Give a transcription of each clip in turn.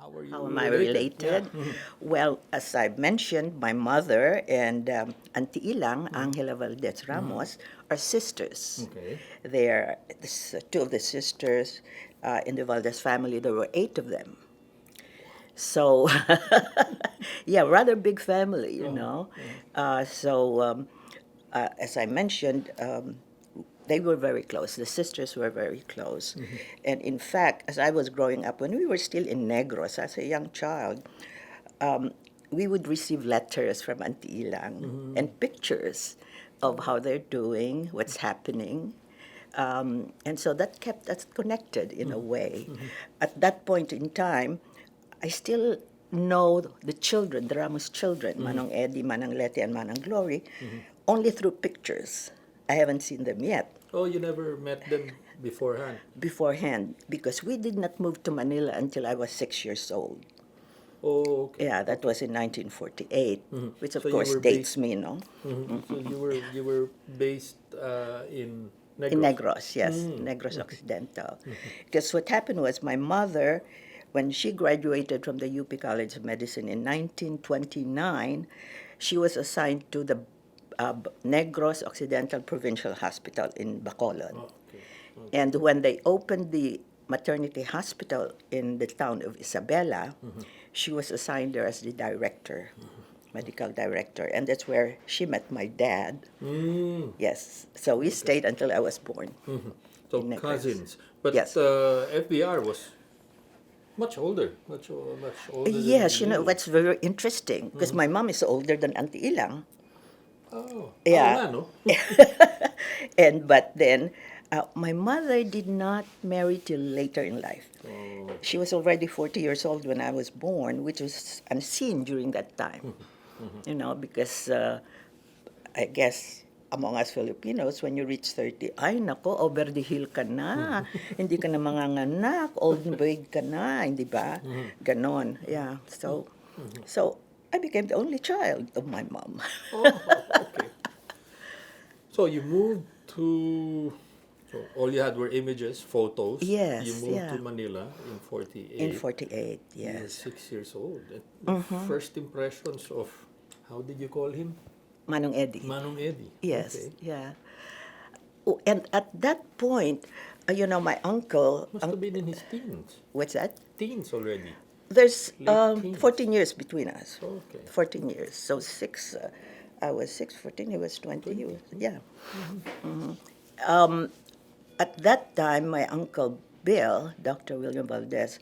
how are you How am I related? Yeah. related? Well, as I mentioned, my mother and Auntie Ilang, Angela Valdez Ramos, are sisters. Okay. They're two of the sisters in the Valdez family. There were 8 of them. So, yeah, rather big family, you know. As I mentioned, they were very close. The sisters were very close. And in fact, as I was growing up, when we were still in Negros as a young child, um, we would receive letters from Auntie Ilang and pictures of how they're doing, what's happening. And so that kept us connected in a way. At that point in time, I still know the children, the Ramos children, Manong Eddie, Manang Leti, and Manang Glory, only through pictures. I haven't seen them yet Oh, you never met them beforehand. beforehand because we did not move to Manila until I was 6 years old. Oh, okay. Yeah, that was in 1948, which So of you course were dates based. me, no? So you were based in In Negros. Negros, yes, Negros Occidental. Because what happened was my mother, when she graduated from the UP College of Medicine in 1929, she was assigned to the Negros Occidental Provincial Hospital in Bacolod. Oh, okay. Okay. And when they opened the maternity hospital in the town of Isabela, she was assigned there as the director, medical director. And that's where she met my dad. Mm. Yes. So we Okay. stayed until I was born So in Negros. cousins, but Yes. FBR was much older, much older than Yes, you know, you. what's very interesting, because my mom is older than Auntie Ilang. Oo Yeah. nga, no? But then, my mother did not marry till later in life. Oh, She okay. was already 40 years old when I was born, which was unseen during that time. You know, because I guess among us Filipinos, when you reach 30, ay nako, over the hill ka na. Hindi ka na manganganak, old maid ka na, hindi ba? Ganon, yeah. So I became the only child of my mom. Oh, okay. So you moved to. So all you had were images, photos. You Yes, moved to yeah. Manila in In 48. 48, You were yes. 6 years old. And first impressions of, how did you call him? Manong Eddie. Manong Eddie. Yes, Okay. yeah. Oh, and at that point, you know, my uncle, Must have been in his teens. what's that? Teens already. There's Late teens. 14 years between us. Okay. 14 years. So I was 6, 14, he was 20. 20. Yeah. At that time, my uncle Bill, Dr. William Valdez,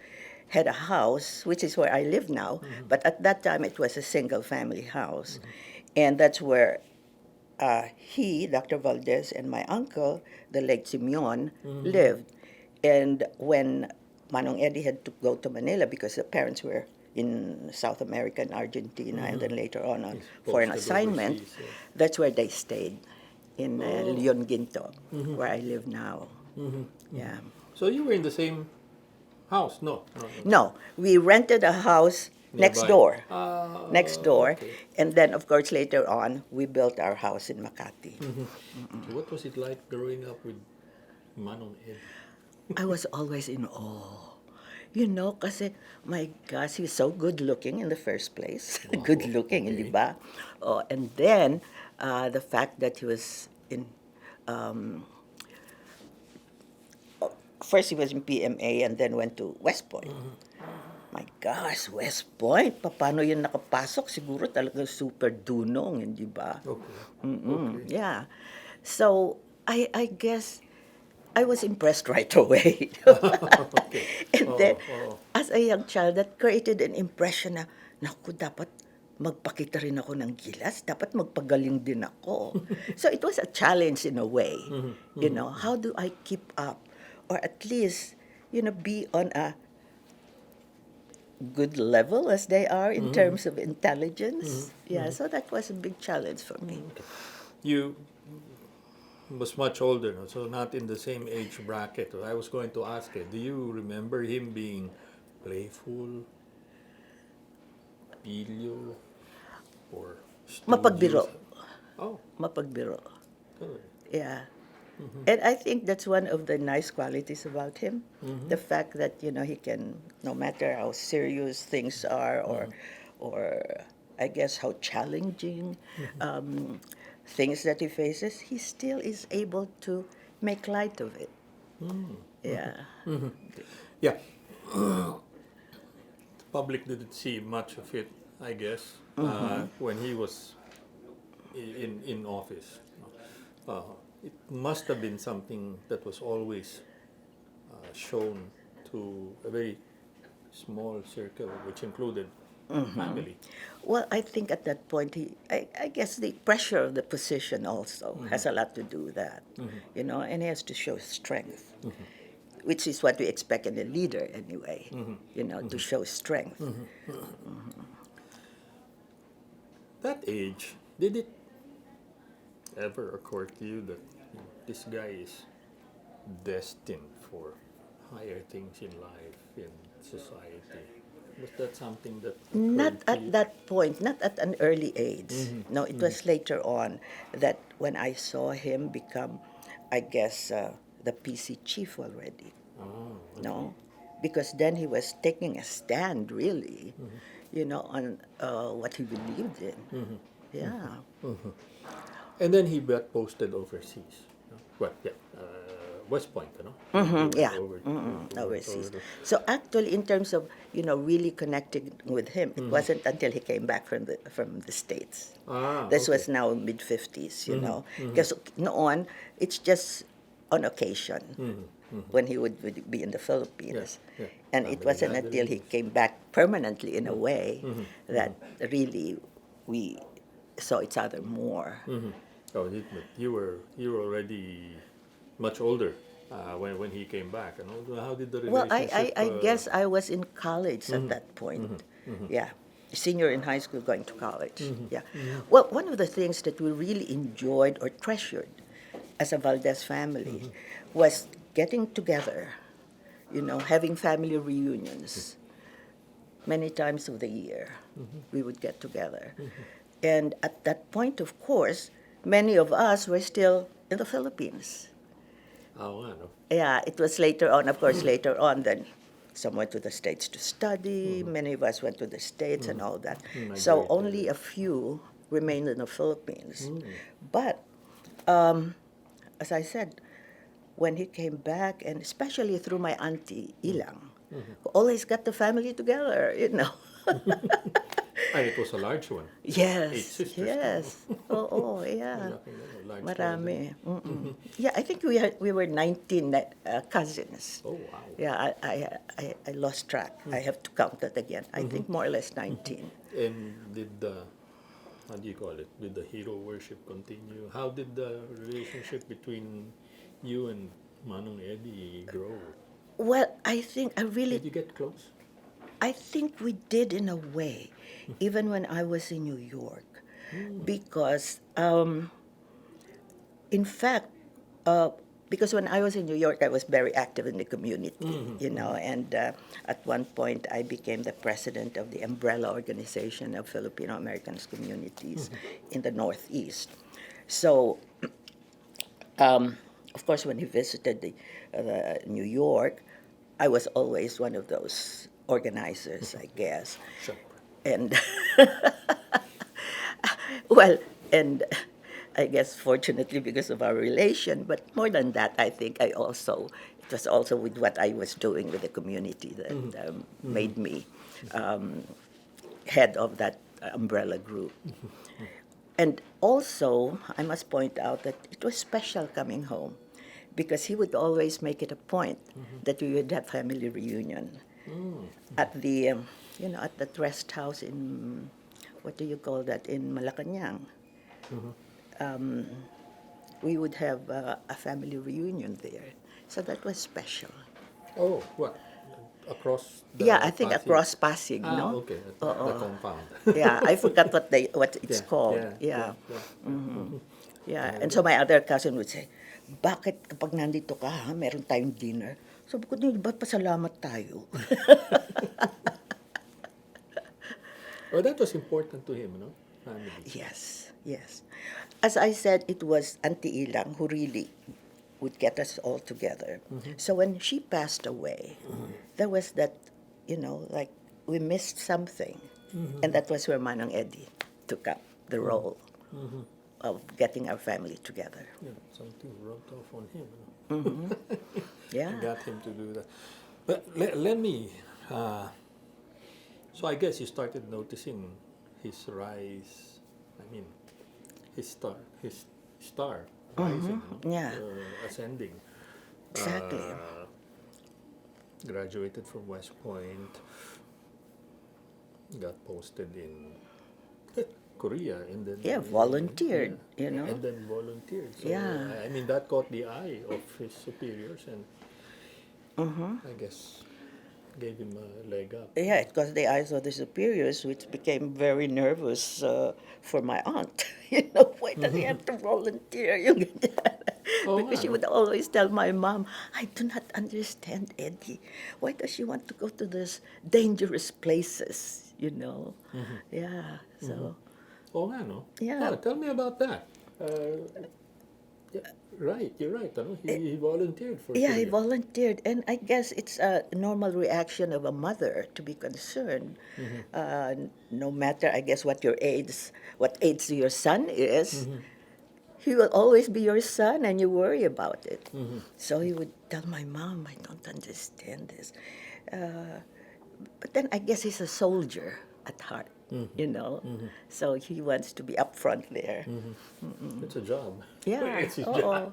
had a house, which is where I live now, but at that time it was a single family house. And that's where he, Dr. Valdez, and my uncle, the late Simeon, lived. And when Manong Eddie had to go to Manila because the parents were in South America and Argentina, and then later on He's for an posted assignment, overseas. Yeah. that's where they stayed in Oh. Leon Ginto, where I live now. Yeah. So you were in the same house? No, no, no. No, we rented a house next Nearby. door. Ah, Next door. okay. And then, of course, later on, we built our house in Makati. So what was it like growing up with Manong Eddie? I was always in awe. You know, kasi, my gosh, he was so good looking in the first place. Wow, Good looking, okay. hindi ba? Oh, and then, the fact that he was in, first he was in PMA and then went to West Point. My gosh, West Point, paano yun nakapasok? Siguro talagang super dunong, hindi ba? Okay. Okay. Yeah. So, I guess I was impressed right away. Okay. And then, Oh. as a young child, that created an impression na, naku, dapat magpakita rin ako ng gilas, dapat magpagaling din ako. So it was a challenge in a way. You know, how do I keep up? Or at least, you know, be on a good level as they are in terms of intelligence. Yeah, so that was a big challenge for me. You was much older, no? So not in the same age bracket. I was going to ask you, do you remember him being playful, pilyo, or studious? Mapagbiro. Oh, Mapagbiro. good. Yeah. And I think that's one of the nice qualities about him. The fact that, he can, no matter how serious things are, or I guess how challenging things that he faces, he still is able to make light of it. Yeah. Yeah, the public didn't see much of it, I guess, when he was in office. Uh, it must have been something that was always shown to a very small circle, which included family. Well, I think at that point, I guess the pressure of the position also has a lot to do with that, and he has to show strength, which is what we expect in a leader anyway, to show strength. That age, did it ever occur to you that this guy is destined for higher things in life, in society? Was that something that Not occurred to at you? that point, not at an early age. No, it was later on that when I saw him become, I guess, the PC chief already. Oh, No, because then he was taking a stand, really, on what he believed in. Yeah. and then he got posted overseas. No? Well, yeah, West Point, you know. He went Yeah, over. He went over overseas. to. So actually, in terms of really connecting with him, it wasn't until he came back from the States. Ah, This okay. was now mid 50s, because noon it's just on occasion when he would be in the Yeah, Philippines, yeah. and it Family wasn't until he gatherings. came back permanently in a way that really we saw each other more. Oh, but you were already much older when he came back. And how did the Well, relationship? I guess I was in college at that point. Yeah. Senior in high school, going to college. Yeah. Well, one of the things that we really enjoyed or treasured as a Valdez family was getting together, having family reunions many times of the year. We would get together. And at that point, of course, many of us were still in the Philippines. Oh, ano? Yeah, it was later on, of course, later on, then some went to the States to study, many of us went to the States and all that. So only Migrated. a few remained in the Philippines. But as I said, when he came back, and especially through my auntie, Ilang, who always got the family together. And it was a large one. 8 Yes, sisters. yes. Oo, yeah. Malaki, large family. Marami. Yeah, I think we were 19 cousins. Oh, wow. Yeah, I lost track. I have to count that again. I think more or less 19. And did the, how do you call it? Did the hero worship continue? How did the relationship between you and Manong Eddie grow? Well, I think Did you get close? I think we did in a way, even when I was in New York, because in fact, because when I was in New York, I was very active in the community, and at one point I became the president of the umbrella organization of Filipino Americans communities in the Northeast. So, of course, when he visited the New York, I was always one of those organizers, I guess. Sure. And well, and I guess fortunately because of our relation, but more than that, I think it was also with what I was doing with the community that made me head of that umbrella group. And also, I must point out that it was special coming home because he would always make it a point that we would have family reunion at at the rest house in, what do you call that, in Malacanang. We would have a family reunion there. So that was special. Oh, what? Across Yeah, I the think Pasig? across Pasig, Ah, no? okay. At the Oo. compound. Yeah, I forgot what it's Yeah, called. yeah, Yeah. yeah. Yeah, and so my other cousin would say, bakit kapag nandito ka, meron tayong dinner? Sabi ko, di ba't pasalamat tayo? Oh, that was important to him, no? Family. Yes, yes. As I said, it was Auntie Ilang who really would get us all together. So when she passed away, there was that, like we missed something. And that was where Manong Eddie took up the role of getting our family together. Yeah, something rubbed off on him. You know? Yeah. Got him to do that. But let me. So I guess you started noticing his rise. I mean, his star rising, Yeah. ascending. Exactly. Graduated from West Point. Got posted in Korea, and then Yeah, volunteered, and then volunteered. So Yeah. I mean that caught the eye of his superiors, and I guess gave him a leg up. Yeah, it caught the eyes of the superiors, which became very nervous for my aunt. Why does he have to volunteer? Oh, Because she ano? would always tell my mom, I do not understand Eddie. Why does she want to go to these dangerous places? Yeah, so. Oh, nga, no? Yeah. Tell me about that. Yeah, right, you're right. Ano? He volunteered for Yeah, he Korea. volunteered, and I guess it's a normal reaction of a mother to be concerned. No matter, I guess, what age your son is, he will always be your son, and you worry about it. So he would tell my mom, "I don't understand this," but then I guess he's a soldier at heart, So he wants to be up front there. It's a job. Yeah. It's a Oh. job.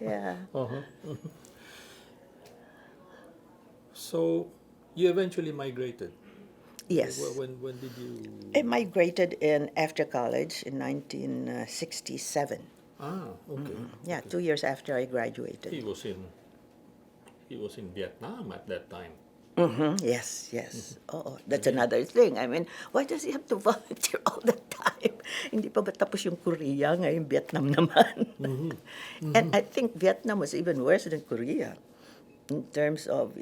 Yeah. So you eventually migrated. Yes. When did you? I migrated after college in 1967. Okay. Yeah, 2 years after I He graduated. was in Vietnam at that time. Yes, yes. Oh, that's another thing. I mean, why does he have to volunteer all the time? Hindi pa ba tapos yung Korea, ngayon Vietnam naman? And I think Vietnam was even worse than Korea in terms of,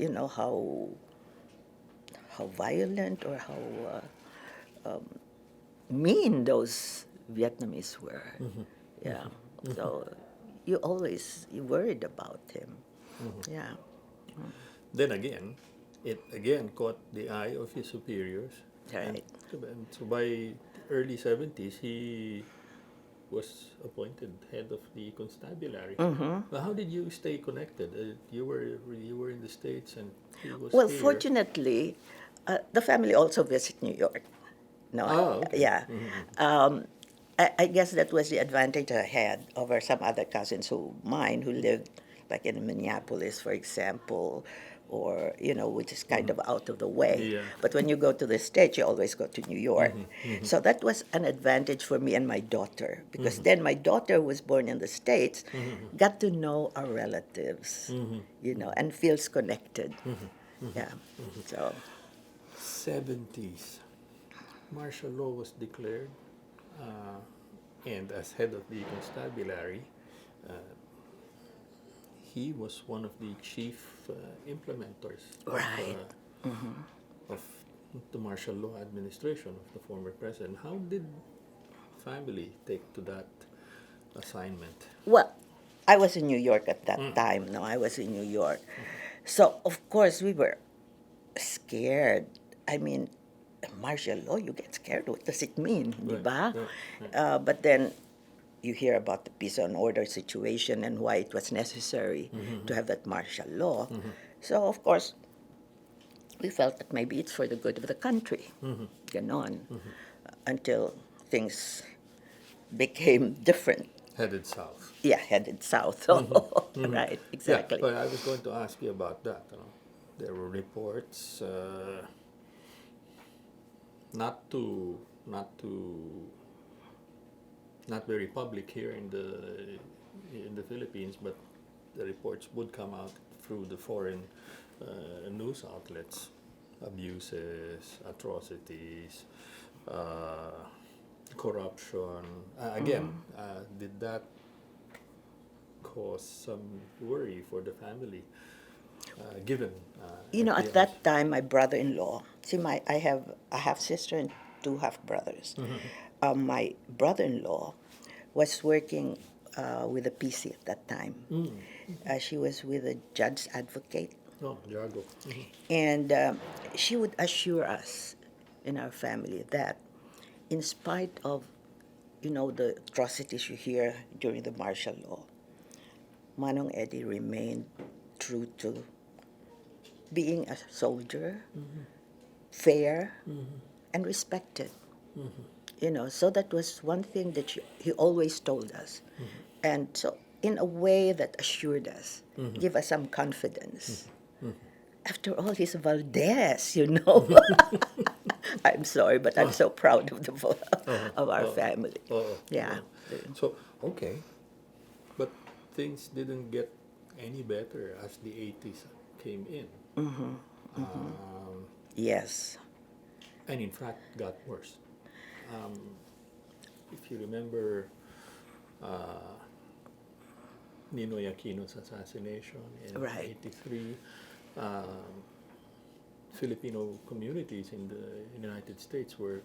how violent or how mean those Vietnamese were. Yeah. So you worried about him. Yeah. Then again, it again caught the eye of his superiors. Right. And so by early 70s, he was appointed head of the constabulary. But how did you stay connected? You were in the States, and he was Well, here. fortunately, the family also visit New York. No, Okay. yeah. I guess that was the advantage I had over some other cousins who lived like in Minneapolis, for example, or which is kind of out of the way. Yeah. But when you go to the States, you always go to New York. So that was an advantage for me and my daughter, because then my daughter, who was born in the States, got to know our relatives, and feels connected. Yeah. So 70s, martial law was declared, and as head of the constabulary, he was one of the chief implementers Right. of the martial law administration of the former president. How did family take to that assignment? Well, I was in New York at that time. No, I was in New York. So, of course, we were scared. I mean, martial law, you get scared. What does it mean? Di ba? Right. But then you hear about the peace and order situation and why it was necessary to have that martial law. So, of course, we felt that maybe it's for the good of the country. Ganon. Until things became different. Headed south. Yeah, headed south. Right, exactly. Yeah, but I was going to ask you about that. There were reports, not very public here in the Philippines, but the reports would come out through the foreign news outlets, abuses, atrocities, corruption. Again, did that cause some worry for the family, given? At that time, my brother-in-law, I have a half-sister and 2 half-brothers. My brother-in-law was working with a PC at that time. She was with a judge advocate, Oh, Jago. and she would assure us in our family that in spite of, the atrocities you hear during the martial law, Manong Eddie remained true to being a soldier, fair, and respected. So that was one thing that he always told us. And so, in a way that assured us, give us some confidence. After all, he's Valdez. I'm sorry, but I'm so proud of of our family. Yeah. So, okay. But things didn't get any better as the 80s came in. Yes. And in fact, got worse. If you remember Ninoy Aquino's assassination in Right. 83, Filipino communities in the United States were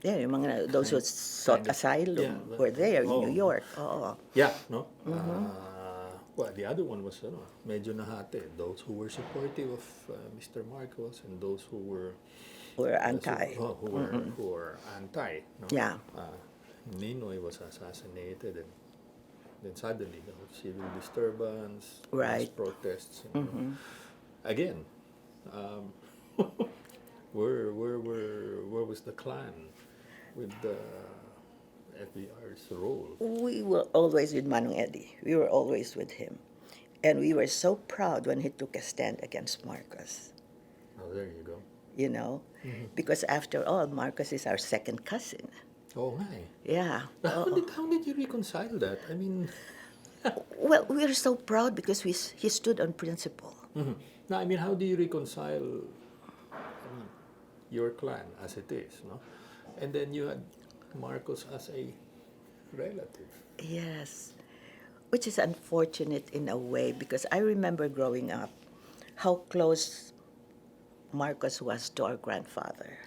Yeah, yung mga those who sought kind of- asylum yeah, were there in oh. New York. Oo. Yeah, no? Well, the other one was medyo nahati. Those who were supportive of Mr. Marcos and those who were Were anti. who were anti. No? Yeah. Ninoy was assassinated, and then suddenly civil disturbance, Right. mass protests. Again, um, where was the Klan with the FVR's role? We were always with Manong Eddie. We were always with him. And we were so proud when he took a stand against Marcos, Oh, there you go. Because after all, Marcos is our second cousin. Oh, hi. Yeah. How did you reconcile that? I mean, Well, we were so proud because he stood on principle. no, I mean, how do you reconcile your clan as it is, no? And then you had Marcos as a relative. Yes. Which is unfortunate in a way because I remember growing up how close Marcos was to our grandfather,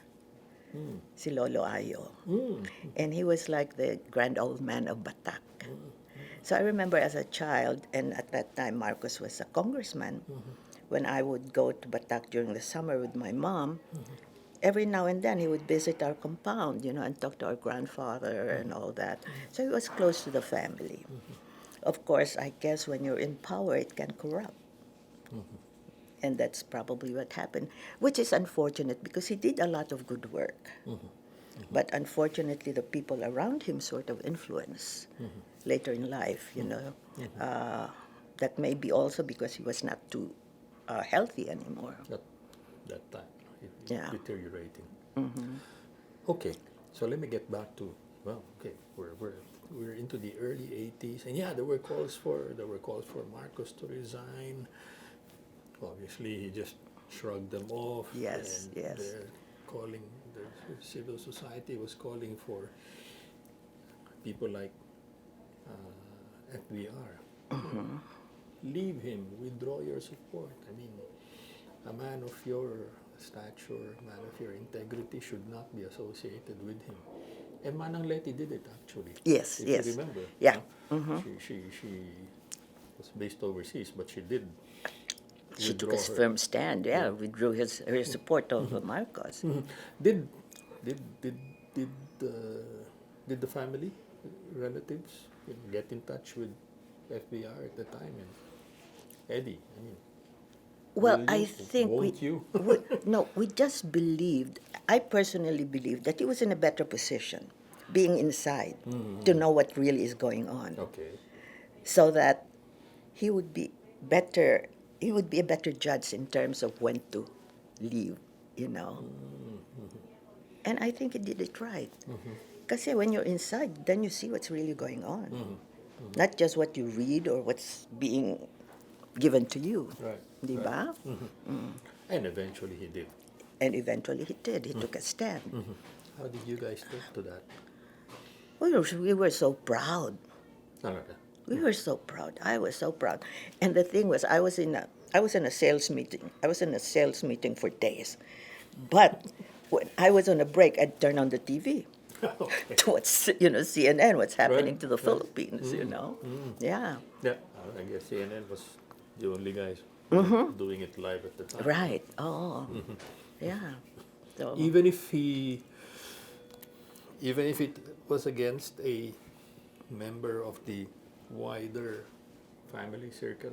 si Lolo Ayo. And he was like the grand old man of Batak. So I remember as a child, and at that time Marcos was a congressman, when I would go to Batak during the summer with my mom, every now and then he would visit our compound, and talk to our grandfather and all that. So he was close to the family. Of course, I guess when you're in power, it can corrupt. And that's probably what happened, which is unfortunate because he did a lot of good work. But unfortunately, the people around him sort of influence later in life, that may be also because he was not too healthy anymore. That time, Yeah. deteriorating. Okay, so let me get back to we're into the early 80s, and yeah, there were calls for Marcos to resign. Obviously, he just shrugged them off. Yes, and yes. The civil society was calling for people like FVR. Leave him, withdraw your support. I mean, a man of your stature, a man of your integrity should not be associated with him. And Manang Leti did it actually. Yes, if yes. you remember. Yeah. She was based overseas, but she did. She took withdraw a her- firm stand, withdrew her support of Marcos. Did the family, relatives, get in touch with FBR at the time and Eddie? I mean, Well, will I you? think Won't you? we just believed, I personally believed that he was in a better position, being inside, to know what really is going on, Okay. so that he would be a better judge in terms of when to leave. And I think he did it right. Because when you're inside, then you see what's really going on. Not just what you read or what's being given to you. Right. Di ba? And eventually he did. And eventually he did. He took a stand. How did you guys take to that? We were so proud. No. We were so proud. I was so proud. And the thing was, I was in a sales meeting. I was in a sales meeting for days. But when I was on a break, I'd turn on the TV. Okay. to what's, CNN, what's happening to the Right. Philippines, Yeah, Yeah, I guess CNN was the only guys doing it live at the time. right. Oh, yeah. So, Even if even if it was against a member of the wider family circle,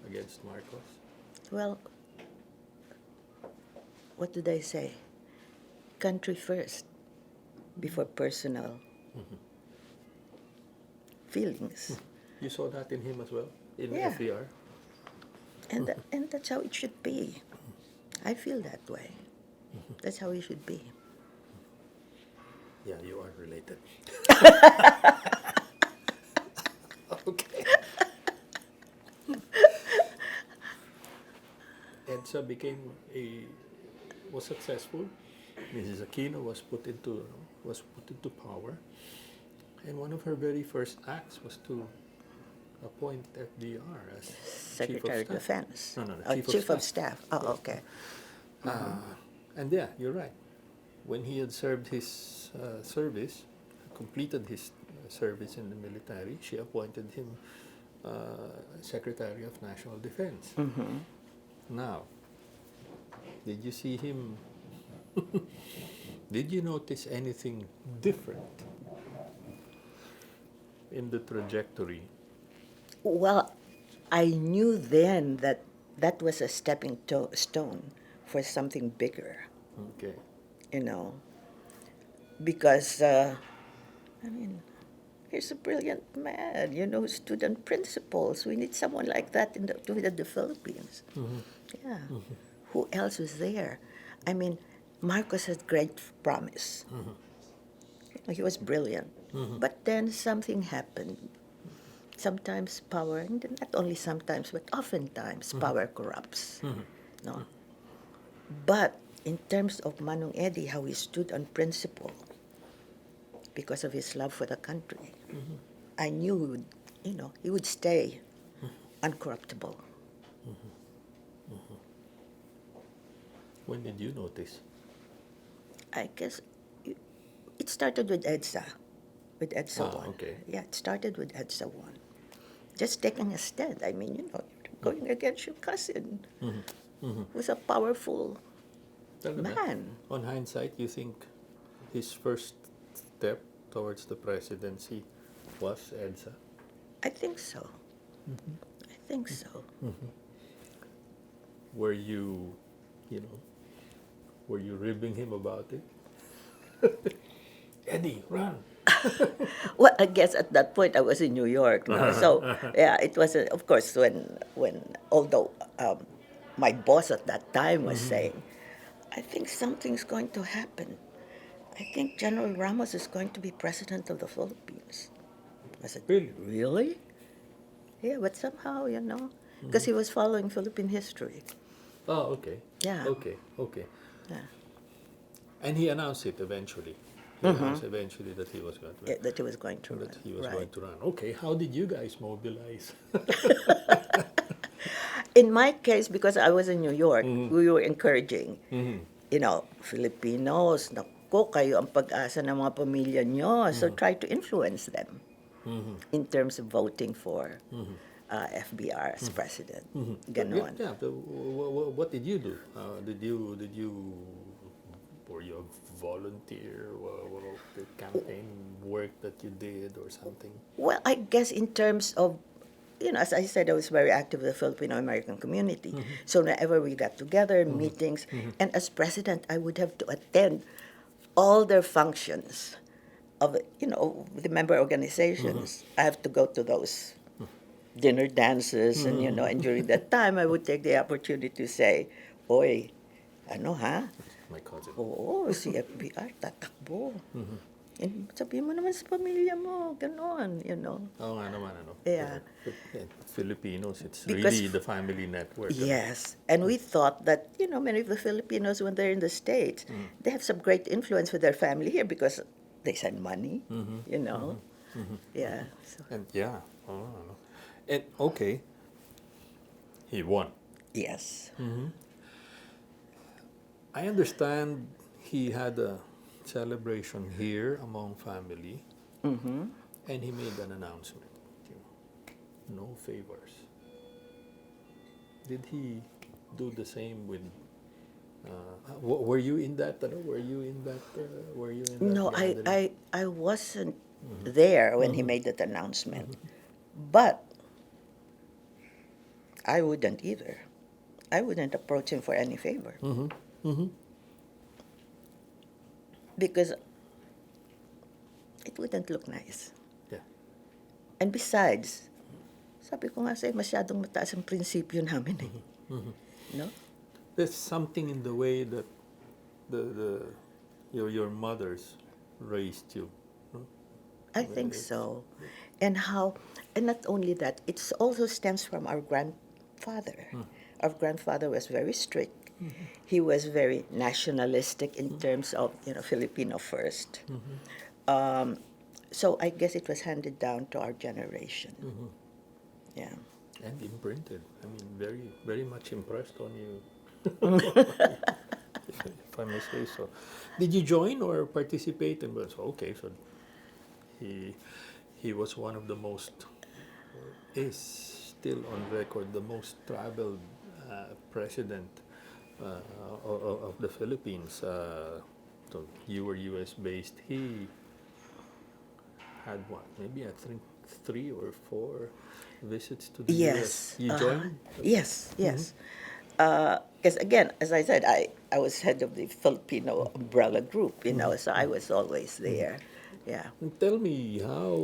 against Marcos. well, what do they say? Country first before personal feelings. You saw that in him as well, in Yeah. FVR. And that's how it should be. I feel that way. That's how it should be. Yeah, you are related. Okay. EDSA was successful. Mrs. Aquino was put into power, and one of her very first acts was to appoint FDR as chief of Secretary of staff. Defense. No, Oh, chief Chief of of staff. Staff. Oh, okay. And yeah, you're right. When he had served his service, completed his service in the military, she appointed him Secretary of National Defense. Now, did you see him? Did you notice anything different in the trajectory? Well, I knew then that that was a stepping stone for something bigger, Okay. you know, because, I mean, he's a brilliant man, student principles. We need someone like that in the Philippines. Yeah. Who else was there? I mean, Marcos had great promise. He was brilliant. But then something happened. Sometimes power, and not only sometimes, but oftentimes power corrupts. No? But in terms of Manong Eddie, how he stood on principle because of his love for the country, I knew he would stay uncorruptible. When did you notice? I guess it started with EDSA, Ah, 1. okay. Yeah, it started with EDSA 1. Just taking a stand. I mean, going against your cousin, who's a powerful Talaga? man. On hindsight, you think his first step towards the presidency was EDSA? I think so. I think so. Were you, were you ribbing him about it? Eddie, run! Well, I guess at that point I was in New York, no? So yeah, it was of course when although my boss at that time was saying, I think something's going to happen. I think General Ramos is going to be president of the Philippines. I said, Really? really? Yeah, but somehow, because he was following Philippine history. Oh, okay. Yeah. Okay. Yeah. And he announced it eventually. He announced eventually that he was going to run. That he was going to run. That he was right. going to run. Okay, how did you guys mobilize? In my case, because I was in New York, we were encouraging, Filipinos, naku, kayo ang pag-asa ng mga pamilya nyo. So try to influence them in terms of voting for FBR as president. Ganon. Yeah. What did you do? Were you a volunteer? The campaign work that you did or something? Well, I guess in terms of, as I said, I was very active with the Filipino-American community. So whenever we got together, meetings, and as president, I would have to attend all their functions of, the member organizations. I have to go to those dinner dances, and, and during that time, I would take the opportunity to say, Oy, ano ha? My cousin. Oo, si FBR, tatakbo. And sabihin mo naman sa pamilya mo, ganon, Oo nga naman, Yeah. Filipinos, it's Because- really the family network. Yes, and we thought that, many of the Filipinos, when they're in the States, they have some great influence with their family here because they send money, Yeah. So, And yeah. And okay, he won. yes. I understand he had a celebration here among family, Mm-hmm. and he made an announcement. You know, no favors. Did he do the same with? Were you in that? Were you in that? Were you in that No, gathering? I wasn't Mm-hmm. there when he Mm-hmm. made that announcement. But I wouldn't either. I wouldn't approach him for any favor Mm-hmm. Mm-hmm. because it wouldn't look nice. Yeah. And besides, sabi ko nga sa'yo, masyadong mataas ang prinsipyo namin eh. Mm-hmm. No? There's something in the way that the your mothers raised you. No? I think It's, so. And how, and not only that, it also stems from our grandfather. Our grandfather was very strict. He was very nationalistic in terms of, Filipino first. Um, so I guess it was handed down to our generation. Yeah. and imprinted. I mean, very very much impressed on you. If I may say so. Did you join or participate? And was okay. So he he was one of the most, is still on record, the most traveled president of the Philippines. So you were U.S. based. He had what? Maybe I think 3 or 4 visits to the U.S. Yes. You joined? Yes, yes. Because again, as I said, I was head of the Filipino umbrella group, so I was always there. Yeah. And tell me how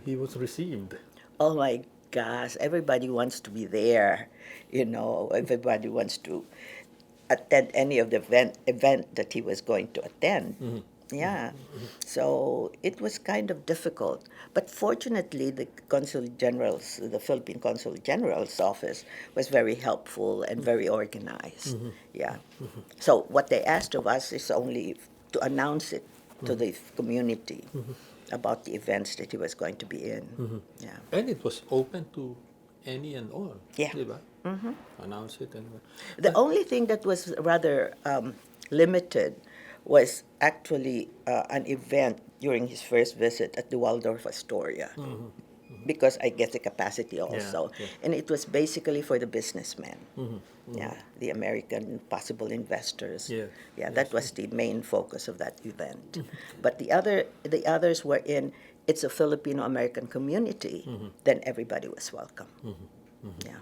he was received. Oh my gosh, everybody wants to be there. Everybody wants to attend any of the event that he was going to attend. Yeah. So it was kind of difficult. But fortunately, the Philippine Consul General's office was very helpful and very organized. Yeah. So what they asked of us is only to announce it to the community about the events that he was going to be in. Yeah. And it was open to any and all. Yeah. Di ba? Announce it and The only thing that was rather limited was actually an event during his first visit at the Waldorf Astoria, because I guess the capacity also, yeah. and it was basically for the businessmen. Yeah, the American possible investors. Yes, Yeah, yes. that was the main focus of that event. But the others were in. It's a Filipino American community. Then everybody was welcome. Yeah.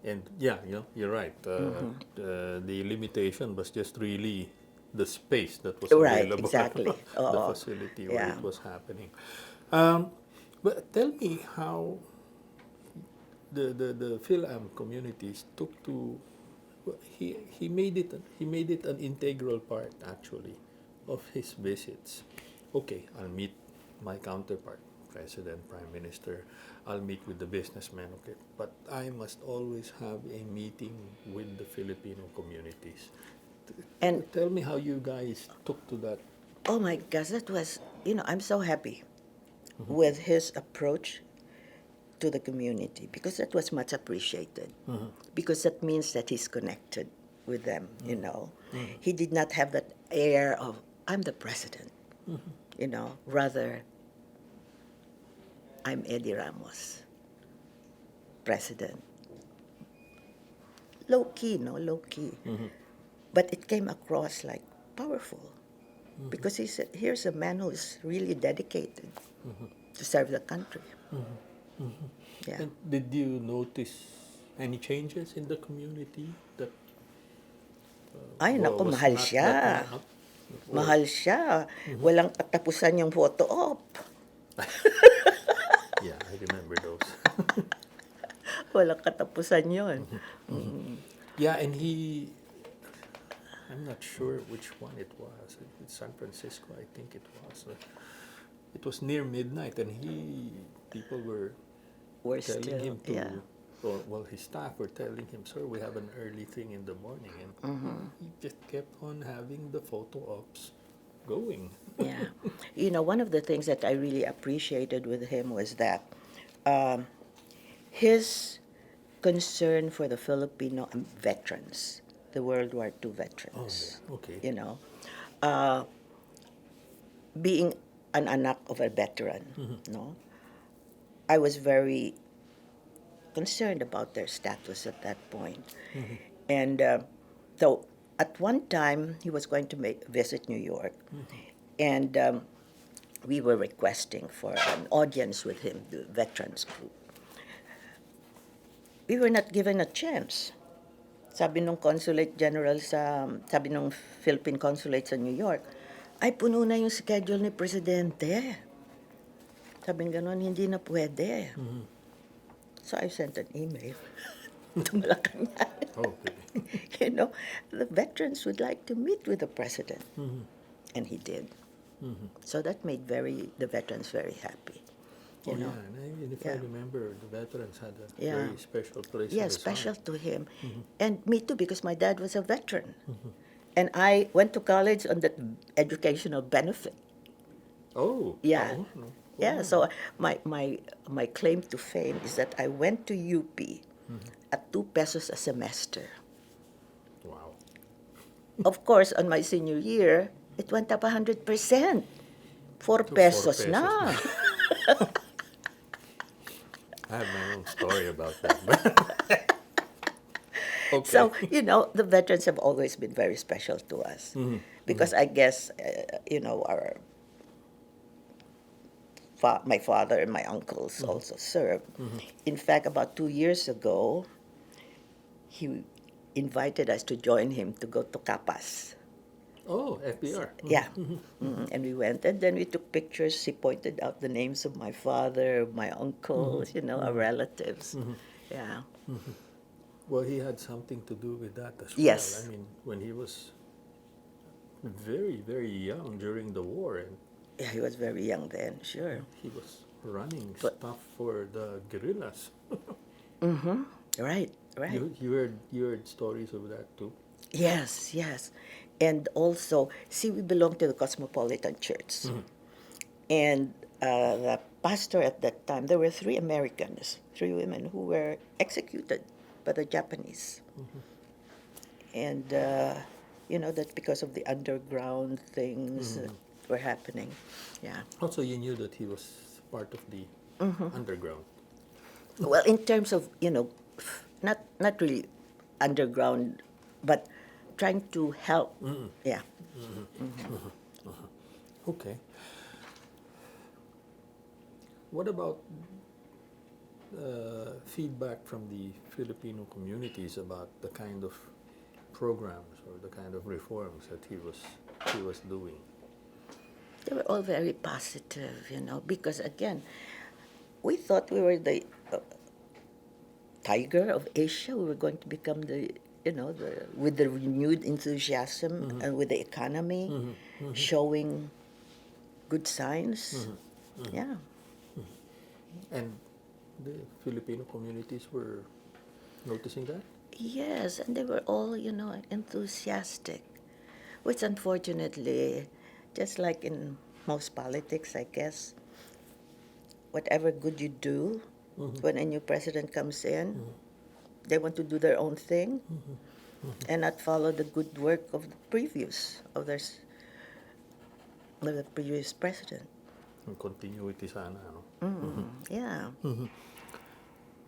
And yeah, you're right. The limitation was just really the space that was Right, available, exactly. the Oo. facility where Yeah. it was happening. Um, but tell me how the Phil-Am communities took to, he made it an integral part actually of his visits. Okay, I'll meet my counterpart, president, prime minister. I'll meet with the businessmen. Okay, but I must always have a meeting with the Filipino communities. And Tell me how you guys took to that. oh my gosh, that was, I'm so happy with his approach to the community, because that was much appreciated. Because that means that he's connected with them. He did not have that air of, I'm the president, rather, I'm Eddie Ramos, president. Low key, no, low key. But it came across like powerful, because he said, here's a man who is really dedicated to serve the country. Yeah. And did you notice any changes in the community that Ay, naku, was mahal not siya. that Mahal siya. Walang katapusan yung photo op. Yeah, I remember those. Walang katapusan yun. Yeah, and I'm not sure which one it was. It's San Francisco, I think it was. It was near midnight, and people were We're telling still, him to, yeah. well, his staff were telling him, sir, we have an early thing in the morning. And he just kept on having the photo ops going. Yeah. One of the things that I really appreciated with him was that his concern for the Filipino veterans, the World War II veterans. Oh, yeah. Okay. being an anak of a veteran, no, I was very concerned about their status at that point. And so at one time, he was going to visit New York, and we were requesting for an audience with him, the veterans group. We were not given a chance. Sabi nung consulate general sabi nung Philippine consulate sa New York, ay puno na yung schedule ni Presidente. Sabi ganon, hindi na pwede. So I sent an email to Malacanang. Okay. You know, the veterans would like to meet with the president. And he did. So that made the veterans very happy. You know? And if I remember, the veterans had a Yeah. very special place. Yeah, in his special heart. to him. And me too, because my dad was a veteran. And I went to college on that educational benefit. Oh. Yeah. Oh, no. Yeah, so my claim to fame is that I went to UP at 2 pesos a semester. Wow. Of course, on my senior year, it went up 100%. 4 To pesos 4 pesos na. I have my own story about that. Okay. So, you know, the veterans have always been very special to us. Because I guess, you know, my father and my uncles also served. In fact, about 2 years ago, he invited us to join him to go to Capas. Oh, FBR. Yeah. And we went, and then we took pictures. He pointed out the names of my father, my uncles, you know, our relatives. Yeah. Well, he had something to do with that as well. Yes. I mean, when he was very, very young during the war, and Yeah, he was very young then, sure. he was running But- stuff for the guerrillas. Right, right. You heard stories of that too. Yes, yes. And also, see, we belong to the Cosmopolitan Church. And the pastor at that time, there were 3 Americans, 3 women who were executed by the Japanese. And, you know, that's because of the underground things that were happening. Yeah. Also, you knew that he was part of the underground. Well, in terms of, you know, not really underground, but trying to help. Yeah. Okay. What about feedback from the Filipino communities about the kind of programs or the kind of reforms that he was doing? They were all very positive, you know, because again, we thought we were the tiger of Asia. We were going to become with the renewed enthusiasm and with the economy showing good signs. Yeah. And the Filipino communities were noticing that? Yes, and they were all, you know, enthusiastic, which unfortunately, just like in most politics, I guess, whatever good you do, when a new president comes in, they want to do their own thing and not follow the good work of the previous president. And continuity sana, no? Yeah.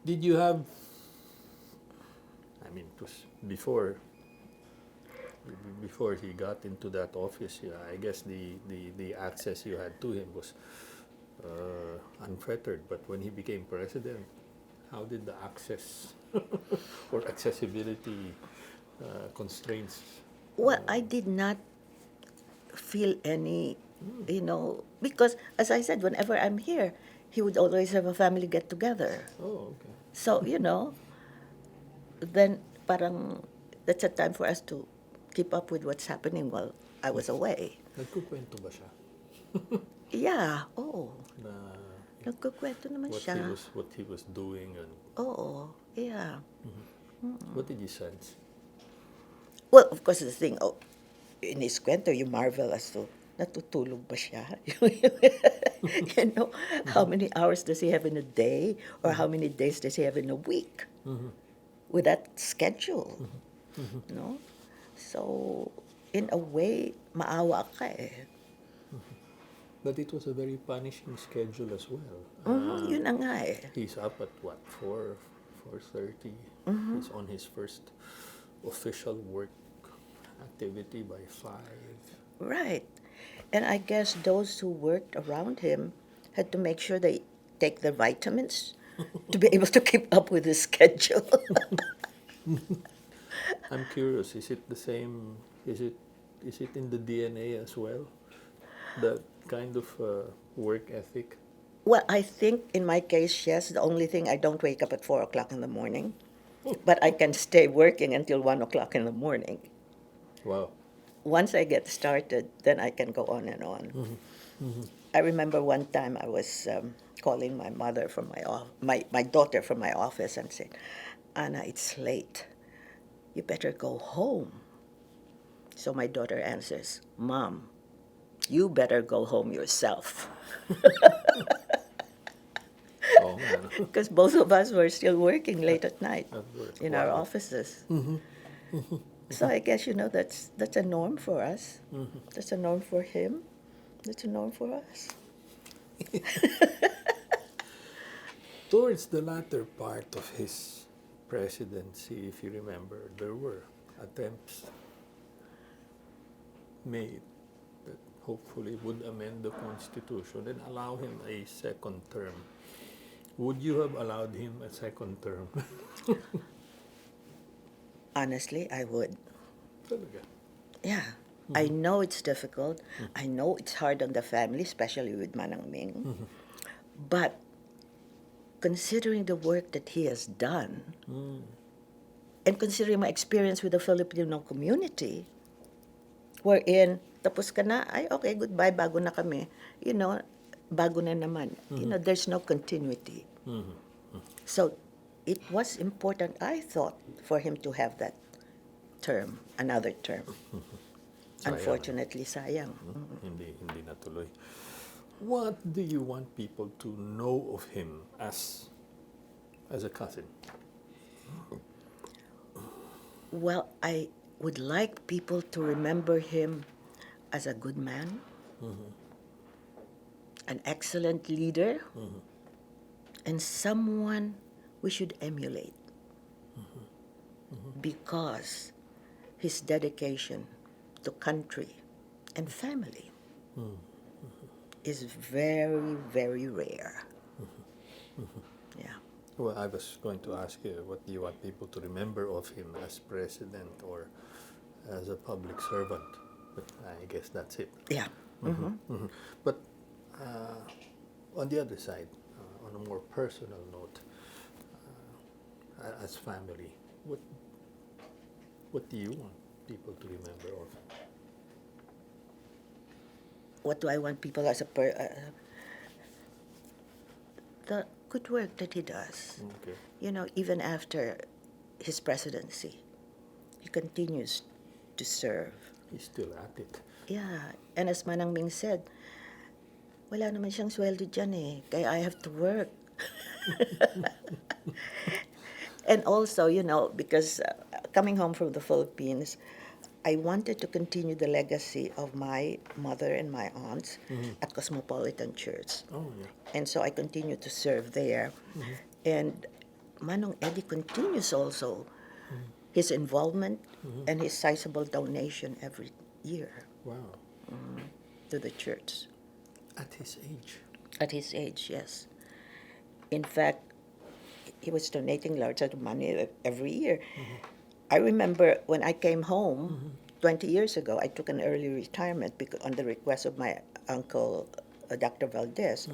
Did you have, I mean, it was before he got into that office, yeah, I guess the access you had to him was unfettered. But when he became president, how did the access or accessibility constraints? Well, I did not feel any, you know, because as I said, whenever I'm here, he would always have a family get together. Oh, okay. So, you know, then parang that's a time for us to keep up with what's happening while I was away. Nagkukwento ba siya? Yeah, oo. Na Nagkukwento naman what siya. he was doing, and Oo, yeah. what did you sense? Well, of course, the thing, in his kwento, you marvel as to, natutulog ba siya? You know, how many hours does he have in a day? Or how many days does he have in a week? With that schedule. No? So, in a way, maawa ka eh. But it was a very punishing schedule as well. Yun na nga eh. He's up at what, 4:30. He's on his first official work activity by 5. Right. And I guess those who worked around him had to make sure they take their vitamins to be able to keep up with his schedule. I'm curious, is it the same, is it in the DNA as well? That kind of work ethic? Well, I think in my case, yes. The only thing, I don't wake up at 4 o'clock in the morning, but I can stay working until 1 o'clock in the morning. Wow. Once I get started, then I can go on and on. I remember one time I was calling my mother from my daughter from my office and said, Anna, it's late. You better go home. So my daughter answers, Mom, you better go home yourself. Oh man. Because both of us were still working late at night At work. in our Wow. offices. So I guess, that's a norm for us. That's a norm for him. That's a norm for us. Towards the latter part of his presidency, if you remember, there were attempts made that hopefully would amend the Constitution and allow him a second term. Would you have allowed him a second term? Honestly, I would. Talaga. Yeah. I know it's difficult. I know it's hard on the family, especially with Manang Ming. But considering the work that he has done, and considering my experience with the Filipino community, wherein, tapos ka na, ay okay, goodbye, bago na kami. Bago na naman. There's no continuity. So it was important, I thought, for him to have that term, another term. Sayang. Unfortunately, sayang. Hindi natuloy. What do you want people to know of him as a cousin? Well, I would like people to remember him as a good man, an excellent leader, and someone we should emulate because his dedication to country and family is very, very rare. Yeah. Well, I was going to ask you, what do you want people to remember of him as president or as a public servant? But I guess that's it. Yeah. But on the other side, on a more personal note, as family, what do you want people to remember of him? What do I want people as the good work that he does. Okay. Even after his presidency, he continues to serve. He's still at it. Yeah, and as Manang Ming said, wala naman siyang sweldo dyan eh, kaya I have to work. And also, because coming home from the Philippines, I wanted to continue the legacy of my mother and my aunts at Cosmopolitan Church. Oh, yeah. And so I continue to serve there. And Manong Eddie continues also his involvement and his sizable donation every year Wow. to the church. At his age. At his age, yes. In fact, he was donating large amount of money every year. I remember when I came home 20 years ago, I took an early retirement on the request of my uncle, Dr. Valdez.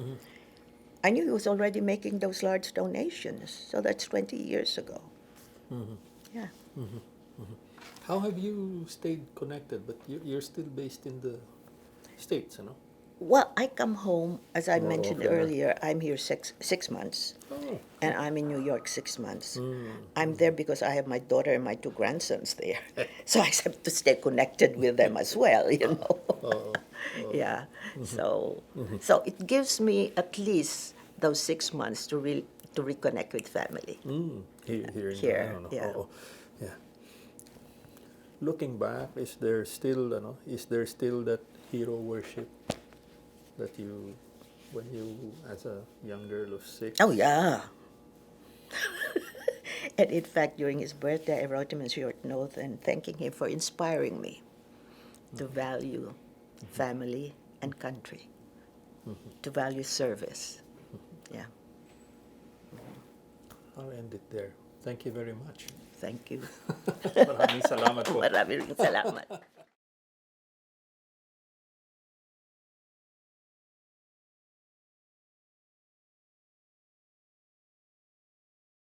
I knew he was already making those large donations, so that's 20 years ago. Yeah. How have you stayed connected? But you're still based in the States, Well, I come home, as I More mentioned often, earlier, I'm here six months, Oh. and I'm in New York 6 months. I'm there because I have my daughter and my 2 grandsons there. So I have to stay connected with them as well, Yeah. So it gives me at least those 6 months to reconnect with family. Here in Here, Manila, yeah. Yeah. Looking back, is there still that hero worship that you, when you as a young girl of 6? Oh, yeah. And in fact, during his birthday, I wrote him a short note and thanking him for inspiring me to value family and country, to value service. Yeah, I'll end it there. Thank you very much. thank you. Maraming salamat po. Maraming salamat.